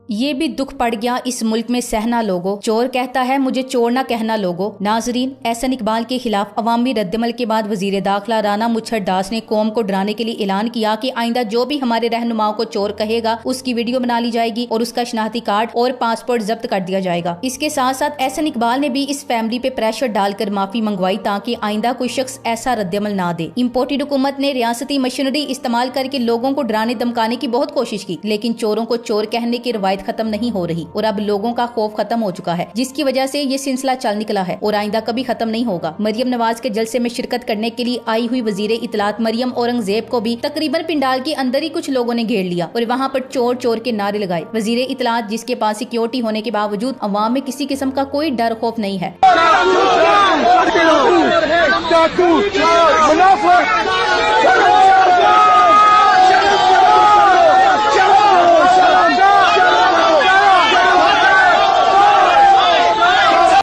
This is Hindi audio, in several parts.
ये भी दुख पड़ गया इस मुल्क में सहना लोगो, चोर कहता है मुझे चोर ना कहना लोगो। नाजरीन, एहसन इकबाल के खिलाफ अवामी रद्दमल के बाद वजीर दाखिला राना मुच्छर ने कौम को डराने के लिए ऐलान किया कि आइंदा जो भी हमारे रहनुमाओं को चोर कहेगा उसकी वीडियो बना ली जाएगी और उसका शनाख्ती कार्ड और पासपोर्ट जब्त कर दिया जाएगा। इसके साथ साथ एहसन इकबाल ने भी इस फैमिली पे प्रेशर डालकर माफी मंगवाई ताकि आइंदा कोई शख्स ऐसा रद्दमल ना दे। इम्पोर्टेड हुकूमत ने रियासती मशीनरी इस्तेमाल करके लोगों को डराने धमकाने की बहुत कोशिश की, लेकिन चोरों को चोर कहने की रवायत खत्म नहीं हो रही और अब लोगों का खौफ खत्म हो चुका है, जिसकी वजह से ये सिलसिला चल निकला है और आइंदा कभी खत्म नहीं होगा। मरियम नवाज के जलसे में शिरकत करने के लिए आई हुई वजीर इतलात मरियम औरंगजेब को भी तकरीबन पिंडाल के अंदर ही कुछ लोगों ने घेर लिया और वहाँ पर चोर चोर के नारे लगाए। वजीर इतलात, जिसके पास सिक्योरिटी होने के बावजूद अवाम में किसी किस्म का कोई डर खौफ नहीं है।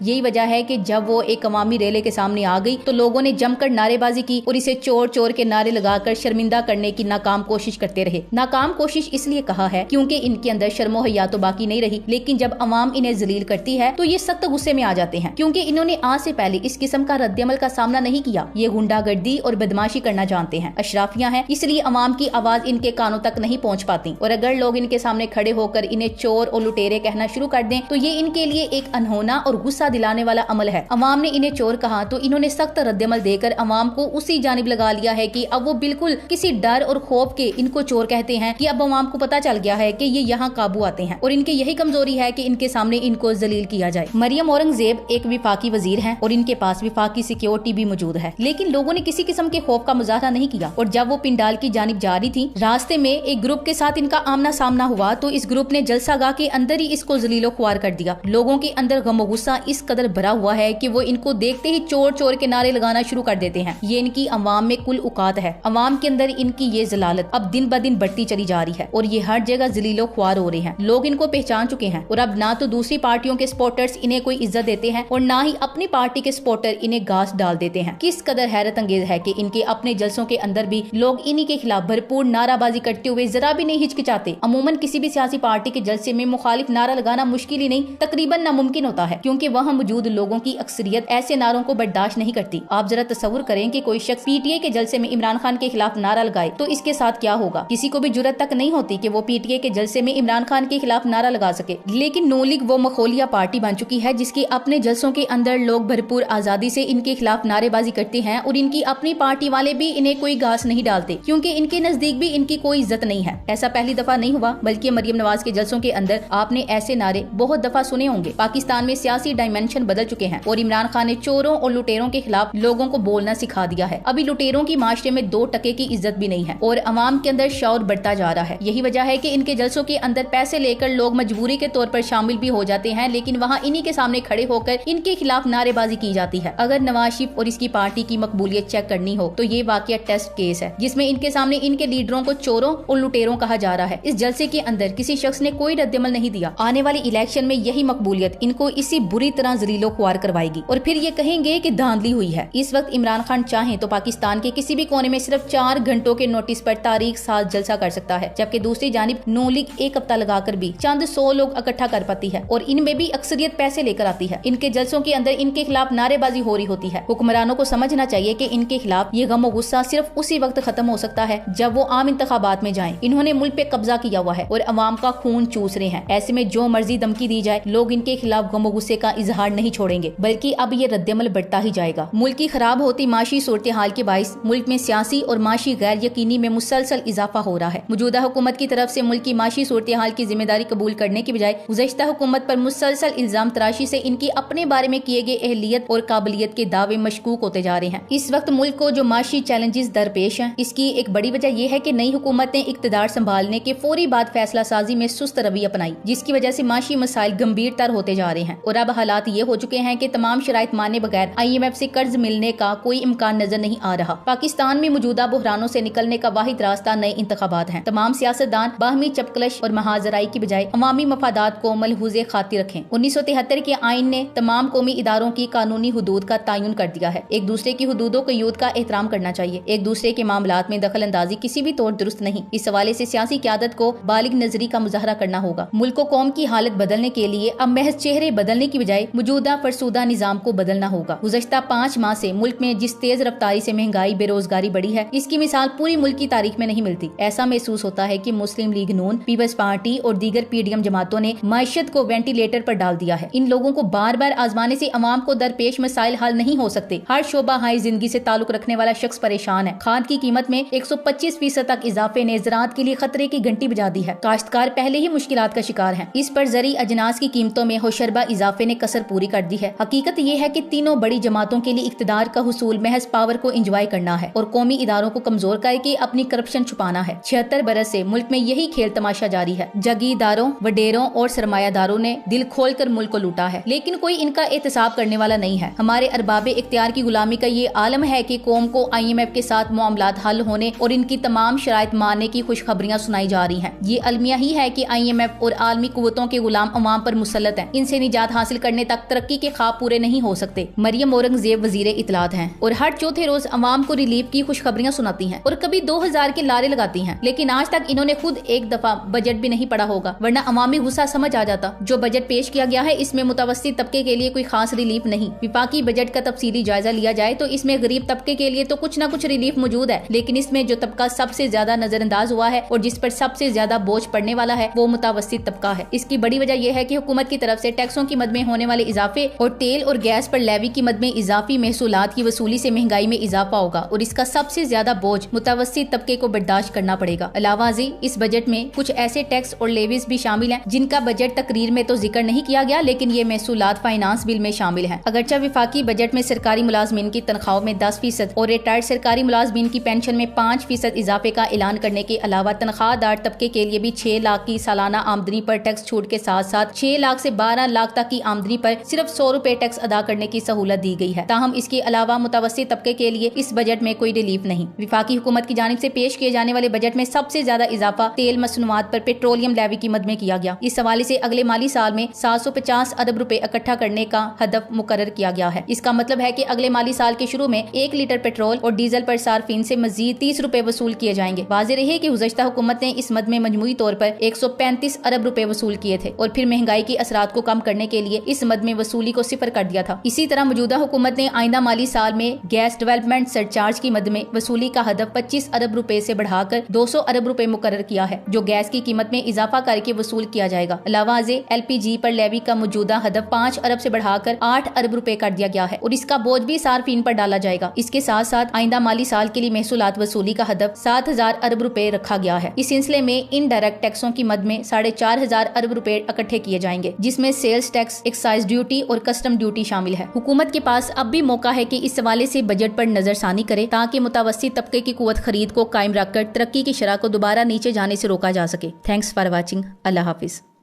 यही वजह है कि जब वो एक अवामी रैली के सामने आ गई तो लोगों ने जमकर नारेबाजी की और इसे चोर चोर के नारे लगाकर शर्मिंदा करने की नाकाम कोशिश करते रहे। नाकाम कोशिश इसलिए कहा है क्योंकि इनके अंदर शर्मो हया तो बाकी नहीं रही, लेकिन जब अवाम इन्हें जलील करती है तो ये सख्त गुस्से में आ जाते हैं, क्योंकि इन्होंने आज से पहले इस किस्म का रद्दमल का सामना नहीं किया। ये गुंडागर्दी और बदमाशी करना जानते हैं, अशराफियां हैं, इसलिए अवाम की आवाज इनके कानों तक नहीं पहुँच पाती। और अगर लोग इनके सामने खड़े होकर इन्हें चोर और लुटेरे कहना शुरू कर दें तो ये इनके लिए एक अनहोना और गुस्सा दिलाने वाला अमल है। अवाम ने इन्हें चोर कहा तो इन्होंने सख्त रद्दमल देकर अवाम को उसी जानिब लगा लिया है कि अब वो बिल्कुल किसी डर और खौफ के इनको चोर कहते हैं कि अब अवाम को पता चल गया है कि ये यहाँ काबू आते हैं और इनकी यही कमजोरी है कि इनके सामने इनको जलील किया जाए। मरियम औरंगजेब एक विफाकी वजीर हैं और इनके पास विफाकी सिक्योरिटी भी मौजूद है, लेकिन लोगों ने किसी किस्म के खौफ का मुजाहरा नहीं किया। और जब वो पिंडाल की जानिब जा रही थी, रास्ते में एक ग्रुप के साथ इनका आमना सामना हुआ तो इस ग्रुप ने जलसागाह के अंदर ही इसको जलीलो ख्वार कर दिया। लोगों के अंदर गम गुस्सा इस कदर भरा हुआ है कि वो इनको देखते ही चोर चोर के नारे लगाना शुरू कर देते हैं। ये इनकी अवाम में कुल औकात है। अवाम के अंदर इनकी ये जलालत अब दिन ब दिन बढ़ती चली जा रही है और ये हर जगह जलीलो ख्वार हो रहे हैं। लोग इनको पहचान चुके हैं और अब ना तो दूसरी पार्टियों के सपोर्टर्स इन्हें कोई इज्जत देते हैं और ना ही अपनी पार्टी के सपोर्टर इन्हें घास डाल देते हैं। किस कदर हैरत अंगेज है कि इनके अपने जलसों के अंदर भी लोग इन्हीं के खिलाफ भरपूर नाराबाजी करते हुए जरा भी नहीं हिचकिचाते। अमूमन किसी भी सियासी पार्टी के जलसे में मुखालिफ नारा लगाना मुश्किल ही नहीं, तकरीबन नामुमकिन होता है, क्योंकि वहाँ मौजूद लोगों की अक्सरियत ऐसे नारों को बर्दाश्त नहीं करती। आप जरा तस्वुर करें कि कोई शख्स पीटीए के जलसे में इमरान खान के खिलाफ नारा लगाए तो इसके साथ क्या होगा। किसी को भी जुर्रत तक नहीं होती कि वो पीटीए के जलसे में इमरान खान के खिलाफ नारा लगा सके। लेकिन नो लीग वो मखौलिया पार्टी बन चुकी है जिसके अपने जलसों के अंदर लोग भरपूर आजादी से इनके खिलाफ नारेबाजी करते हैं और इनकी अपनी पार्टी वाले भी इन्हें कोई घास नहीं डालते, क्योंकि इनके नजदीक भी इनकी कोई इज्जत नहीं है। ऐसा पहली दफा नहीं हुआ, बल्कि मरियम नवाज के जलसों के अंदर आपने ऐसे नारे बहुत दफा सुने होंगे। पाकिस्तान में सियासी डायमेंशन बदल चुके हैं और इमरान खान ने चोरों और लुटेरों के खिलाफ लोगों को बोलना सिखा दिया है। अभी लुटेरों की माशरे में 2 टके की इज्जत भी नहीं है और अवाम के अंदर शौर बढ़ता जा रहा है। यही वजह है कि इनके जलसों के अंदर पैसे लेकर लोग मजबूरी के तौर पर शामिल भी हो जाते हैं, लेकिन वहाँ इन्हीं के सामने खड़े होकर इनके खिलाफ नारेबाजी की जाती है। अगर नवाज शरीफ और इसकी पार्टी की मकबूलियत चेक करनी हो तो ये वाकया टेस्ट केस है, जिसमें इनके सामने इनके लीडरों को चोरों और लुटेरों कहा जा रहा है। इस जलसे के अंदर किसी शख्स ने कोई रद्दमल नहीं दिया। आने वाली इलेक्शन में यही मकबूलियत इनको इसी बुरी तरह जलीलो ख्वार करवाएगी और फिर ये कहेंगे कि धांधली हुई है। इस वक्त इमरान खान चाहे तो पाकिस्तान के किसी भी कोने में सिर्फ 4 घंटों के नोटिस पर तारीख साथ जलसा कर सकता है, जबकि दूसरी जानिब नो लीग एक हफ्ता लगाकर भी चंद 100 लोग इकट्ठा कर पाती है और इनमें भी अक्सरियत पैसे लेकर आती है। इनके जलसों के अंदर इनके खिलाफ नारेबाजी हो रही होती है। हुक्मरानों को समझना चाहिए कि इनके खिलाफ ये गम और गुस्सा सिर्फ उसी वक्त खत्म हो सकता है जब वो आम इंतखाबात में जाएं। इन्होंने मुल्क पे कब्जा किया हुआ है और अवाम का खून चूस रहे हैं। ऐसे में जो मर्जी धमकी दी जाए, लोग इनके खिलाफ गम और गुस्से का इजहार नहीं छोड़ेंगे, बल्कि अब ये रद्दमल बढ़ता ही जाएगा। मुल्क की खराब होती माशी सूरत हाल के बाइस मुल्क में सियासी और माशी गैर यकीनी में मुसलसल इजाफा हो रहा है। मौजूदा हुकूमत की तरफ से मुल्क की माशी सूरत हाल की जिम्मेदारी कबूल करने की बजाय गुज़श्ता हुकूमत पर मुसलसल इल्जाम तराशी से इनकी अपने बारे में किए गए अहलियत और काबिलियत के दावे मशकूक होते जा रहे हैं। इस वक्त मुल्क को जो माशी चैलेंजेस दरपेश हैं, इसकी एक बड़ी वजह यह है कि नई हुकूमत ने इक्तदार संभालने के फौरी बाद फैसला साजी में सुस्त रवैया अपनाई, जिसकी वजह से माशी मसाइल गंभीर तर होते जा रहे हैं और अब हालात ये हो चुके हैं कि तमाम शराइत माने बगैर IMF से कर्ज मिलने का कोई इम्कान नजर नहीं आ रहा। पाकिस्तान में मौजूदा बहरानों से निकलने का वाहिद रास्ता नए इंतखाबात हैं। तमाम सियासतदान बाहमी चपकलश और महाजराई की बजाय अवामी मफादात को मलहूज़े खातिर रखें। 1973 के आइन ने तमाम कौमी इदारों की कानूनी हुदूद का तयन कर दिया है। एक दूसरे की हुदूदों को यूद का एहतराम करना चाहिए। एक दूसरे के मामलात में दखल अंदाजी किसी भी तौर दुरुस्त नहीं। इस हवाले से सियासी क़यादत को बालिग नजरी का मुजाहरा करना होगा। मुल्क को कौम की हालत बदलने के लिए अब महज चेहरे बदलने की बजाय मौजूदा फरसूदा निजाम को बदलना होगा। गुज़श्ता 5 माह से मुल्क में जिस तेज रफ्तारी से महंगाई बेरोजगारी बढ़ी है, इसकी मिसाल पूरी मुल्क की तारीख में नहीं मिलती। ऐसा महसूस होता है कि मुस्लिम लीग नून, पीपल्स पार्टी और दीगर PDM जमातों ने मायशत को वेंटिलेटर पर डाल दिया है। इन लोगों को बार बार आजमाने से अवाम को दरपेश मसाइल हल नहीं हो सकते। हर शोबा हाई जिंदगी से ताल्लुक रखने वाला शख्स परेशान है। खाद की कीमत में 125% तक इजाफे ने ज़राअत के लिए खतरे की घंटी बजा दी है। काश्तकार पहले ही मुश्किलात का शिकार है। इस पर ज़री अजनास की कीमतों में होशरबा इजाफे ने कसर पूरी कर दी है। हकीकत ये है कि तीनों बड़ी जमातों के लिए इख्तिदार का हुसूल महज पावर को इंजॉय करना है और कौमी इदारों को कमजोर करके अपनी करप्शन छुपाना है। 76 बरस से मुल्क में यही खेल तमाशा जारी है। जागीरदारों, वडेरों और सरमायादारों ने दिल खोल कर मुल्क को लूटा है, लेकिन कोई इनका एहतसाब करने वाला नहीं है। हमारे अरबाबे इख्तियार की गुलामी का ये आलम है कि कौम को IMF के साथ मामलात हल होने और इनकी तमाम शराइत मानने की खुशखबरियां सुनाई जा रही हैं। ये अलमिया ही है कि IMF और आलमी कुव्वतों के गुलाम अवाम पर मुसल्लत हैं। इनसे निजात हासिल करने तक तरक्की के ख्वाब पूरे नहीं हो सकते। मरियम औरंगजेब वजीरे इतलात हैं और हर चौथे रोज अवाम को रिलीफ की खुशखबरियां सुनाती हैं और कभी 2000 के लारे लगाती हैं, लेकिन आज तक इन्होंने खुद एक दफा बजट भी नहीं पढ़ा होगा, वरना अवामी गुस्सा समझ आ जाता। जो बजट पेश किया गया है इसमें मुतवस्सित तबके के लिए कोई खास रिलीफ नहीं। विफाकी बजट का तफसीली जायजा लिया जाए तो इसमें गरीब तबके के लिए तो कुछ न कुछ रिलीफ मौजूद है, लेकिन इसमें जो तबका सबसे ज्यादा नजरअंदाज हुआ है और जिस पर सबसे ज्यादा बोझ पड़ने वाला है वो मुतवस्सित तबका है। इसकी बड़ी वजह यह है कि हुकूमत की तरफ से टैक्सों की मद में होने वाले इजाफे और तेल और गैस पर लेवी की मद में इजाफी महसूलात की वसूली से महंगाई में इजाफा होगा और इसका सबसे ज्यादा बोझ मुतवस्सित तबके को बर्दाश्त करना पड़ेगा। अलावाजी इस बजट में कुछ ऐसे टैक्स और लेवीज भी शामिल हैं जिनका बजट तकरीर में तो जिक्र नहीं किया गया, लेकिन ये महसूलात फाइनेंस बिल में शामिल है। अगरचा विफाकी बजट में सरकारी मुलाजमीन की तनख्वाहों में 10% और रिटायर्ड सरकारी मुलाजमीन की पेंशन में 5% इजाफे का ऐलान करने के अलावा तनख्वाहदार तबके के लिए भी 6 लाख की सालाना आमदनी पर टैक्स छूट के साथ साथ 6 लाख से 12 लाख तक की आमदनी पर सिर्फ 100 रुपए टैक्स अदा करने की सहूलत दी गई है। ताहम इसके अलावा मुतवस्सित तबके के लिए इस बजट में कोई रिलीफ नहीं। विफाकी हुकूमत की जानिब से पेश किए जाने वाले बजट में सबसे ज्यादा इजाफा तेल मसनूआत पर पेट्रोलियम लेवी की मद में किया गया। इस हवाले से अगले माली साल में 750 अरब रुपए इकट्ठा करने का हदफ मुकर्रर किया गया है। इसका मतलब है कि अगले माली साल के शुरू में 1 लीटर पेट्रोल और डीजल पर सार्फिन से मजीद 30 रुपए वसूल किए जाएंगे। वाज़ेह रहे कि गुज़श्ता हुकूमत ने इस मद में मजमूई तौर पर 135 अरब रुपए वसूल किए थे और फिर महंगाई की असरात को कम करने के लिए इस मद में वसूली को सिफर कर दिया था। इसी तरह मौजूदा हुकूमत ने आइंदा माली साल में गैस डेवलपमेंट सरचार्ज की मद में वसूली का हदफ 25 अरब रुपए से बढ़ाकर 200 अरब रुपए मुकर्रर किया है, जो गैस की कीमत में इजाफा करके वसूल किया जाएगा। अलावाज़े LPG पर लेवी का मौजूदा हदफ 5 अरब से बढ़ाकर 8 अरब रुपए कर दिया गया है और इसका बोझ भी सार्फिन पर डाला जाएगा। इसके साथ साथ आइंदा माली साल के लिए महसूलात वसूली का हदफ 7000 अरब रुपए रखा गया है। इस सिलसिले में इनडायरेक्ट टैक्सों की मद में 4500 अरब रुपए इकट्ठे किए जाएंगे, जिसमें सेल्स टैक्स, एक्साइज ड्यूटी और कस्टम ड्यूटी शामिल है। हुकूमत के पास अब भी मौका है कि इस हवाले से बजट पर नजरसानी करे ताकि मुतवस्सित तबके की कुव्वत खरीद को कायम रखकर तरक्की की शरह को दोबारा नीचे जाने से रोका जा सके। Thanks for watching. Allah Hafiz.